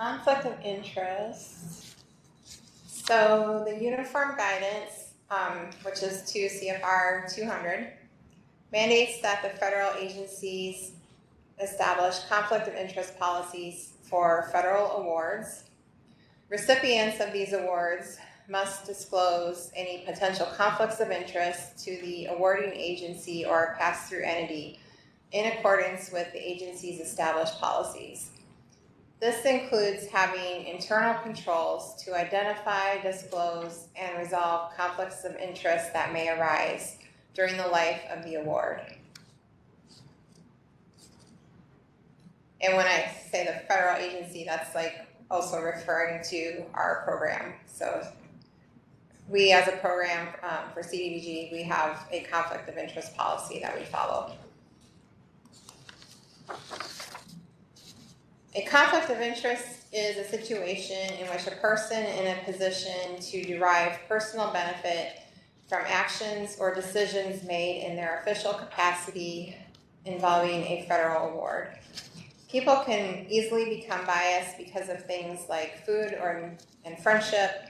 Conflict of interest. So the Uniform Guidance, which is 2 CFR 200, mandates that the federal agencies establish conflict of interest policies for federal awards. Recipients of these awards must disclose any potential conflicts of interest to the awarding agency or pass-through entity in accordance with the agency's established policies. This includes having internal controls to identify, disclose, and resolve conflicts of interest that may arise during the life of the award. And when I say the federal agency, that's like also referring to our program. So we as a program for CDBG, we have a conflict of interest policy that we follow. A conflict of interest is a situation in which a person in a position to derive personal benefit from actions or decisions made in their official capacity involving a federal award. People can easily become biased because of things like food and friendship,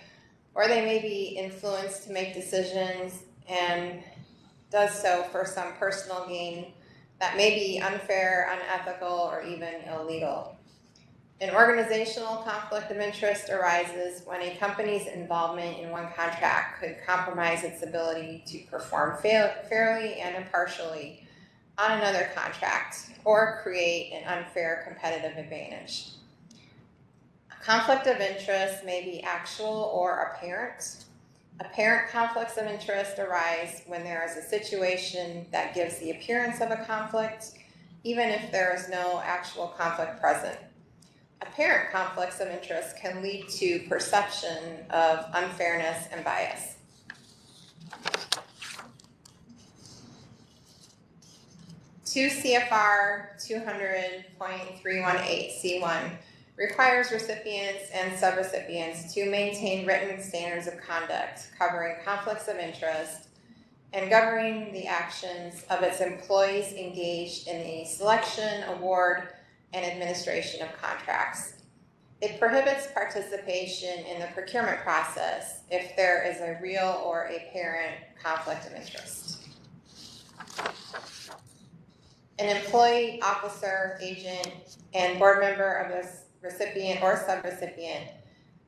or they may be influenced to make decisions and does so for some personal gain that may be unfair, unethical, or even illegal. An organizational conflict of interest arises when a company's involvement in one contract could compromise its ability to perform fairly and impartially on another contract or create an unfair competitive advantage. A conflict of interest may be actual or apparent. Apparent conflicts of interest arise when there is a situation that gives the appearance of a conflict, even if there is no actual conflict present. Apparent conflicts of interest can lead to perception of unfairness and bias. Two CFR 200.318C1 requires recipients and subrecipients to maintain written standards of conduct covering conflicts of interest and governing the actions of its employees engaged in the selection, award, and administration of contracts. It prohibits participation in the procurement process if there is a real or apparent conflict of interest. An employee, officer, agent, and board member of the recipient or subrecipient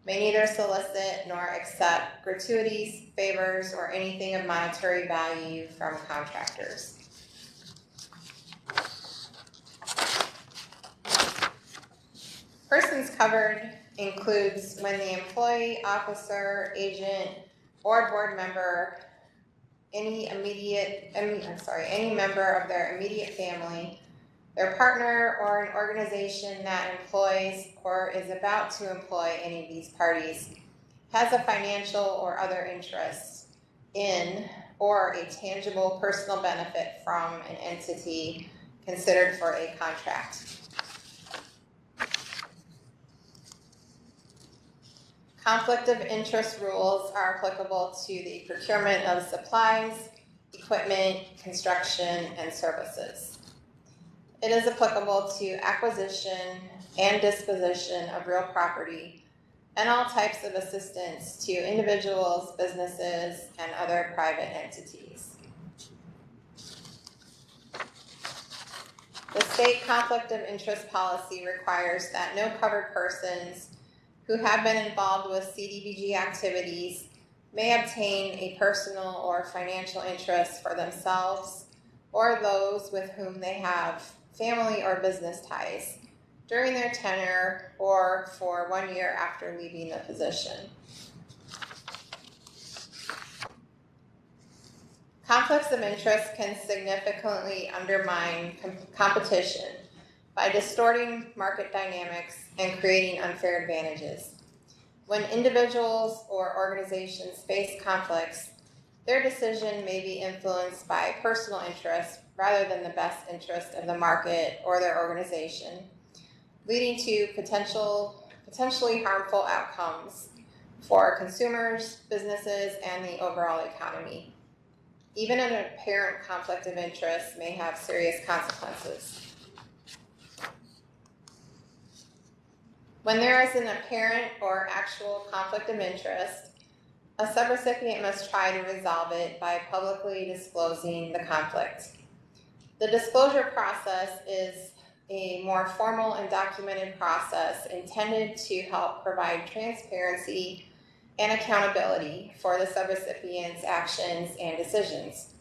may neither solicit nor accept gratuities, favors, or anything of monetary value from contractors. Persons covered includes when the employee, officer, agent, or board member, any member of their immediate family, their partner, or an organization that employs or is about to employ any of these parties has a financial or other interest in or a tangible personal benefit from an entity considered for a contract. Conflict of interest rules are applicable to the procurement of supplies, equipment, construction, and services. It is applicable to acquisition and disposition of real property and all types of assistance to individuals, businesses, and other private entities. The state conflict of interest policy requires that no covered persons who have been involved with CDBG activities may obtain a personal or financial interest for themselves or those with whom they have family or business ties during their tenure or for 1 year after leaving the position. Conflicts of interest can significantly undermine competition by distorting market dynamics and creating unfair advantages. When individuals or organizations face conflicts, their decision may be influenced by personal interest rather than the best interest of the market or their organization, leading to potentially harmful outcomes for consumers, businesses, and the overall economy. Even an apparent conflict of interest may have serious consequences. When there is an apparent or actual conflict of interest, a subrecipient must try to resolve it by publicly disclosing the conflict. The disclosure process is a more formal and documented process intended to help provide transparency and accountability for the subrecipient's actions and decisions.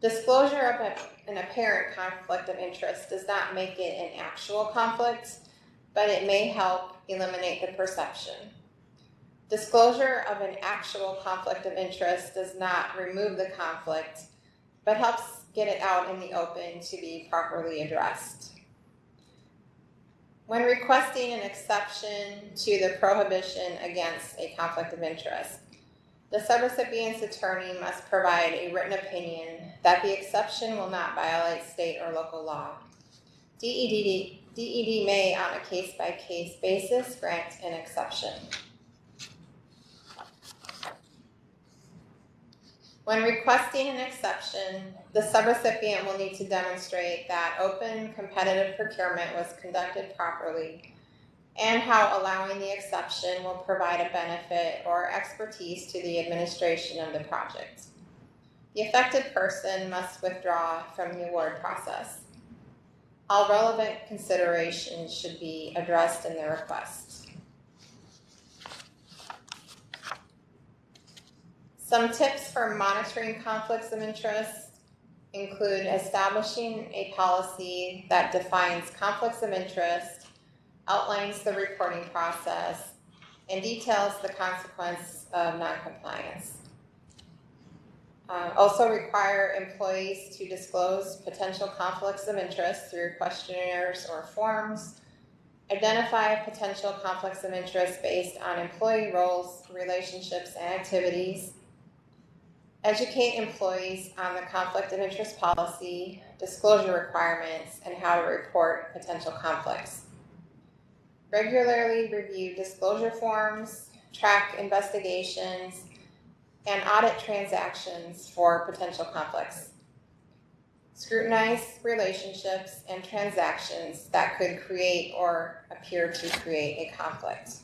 Disclosure of an apparent conflict of interest does not make it an actual conflict, but it may help eliminate the perception. Disclosure of an actual conflict of interest does not remove the conflict, but helps get it out in the open to be properly addressed. When requesting an exception to the prohibition against a conflict of interest, the subrecipient's attorney must provide a written opinion that the exception will not violate state or local law. DED may, on a case-by-case basis, grant an exception. When requesting an exception, the subrecipient will need to demonstrate that open competitive procurement was conducted properly and how allowing the exception will provide a benefit or expertise to the administration of the project. The affected person must withdraw from the award process. All relevant considerations should be addressed in the request. Some tips for monitoring conflicts of interest include establishing a policy that defines conflicts of interest, outlines the reporting process, and details the consequence of noncompliance. Also require employees to disclose potential conflicts of interest through questionnaires or forms. Identify potential conflicts of interest based on employee roles, relationships, and activities. Educate employees on the conflict of interest policy, disclosure requirements, and how to report potential conflicts. Regularly review disclosure forms, track investigations, and audit transactions for potential conflicts. Scrutinize relationships and transactions that could create or appear to create a conflict.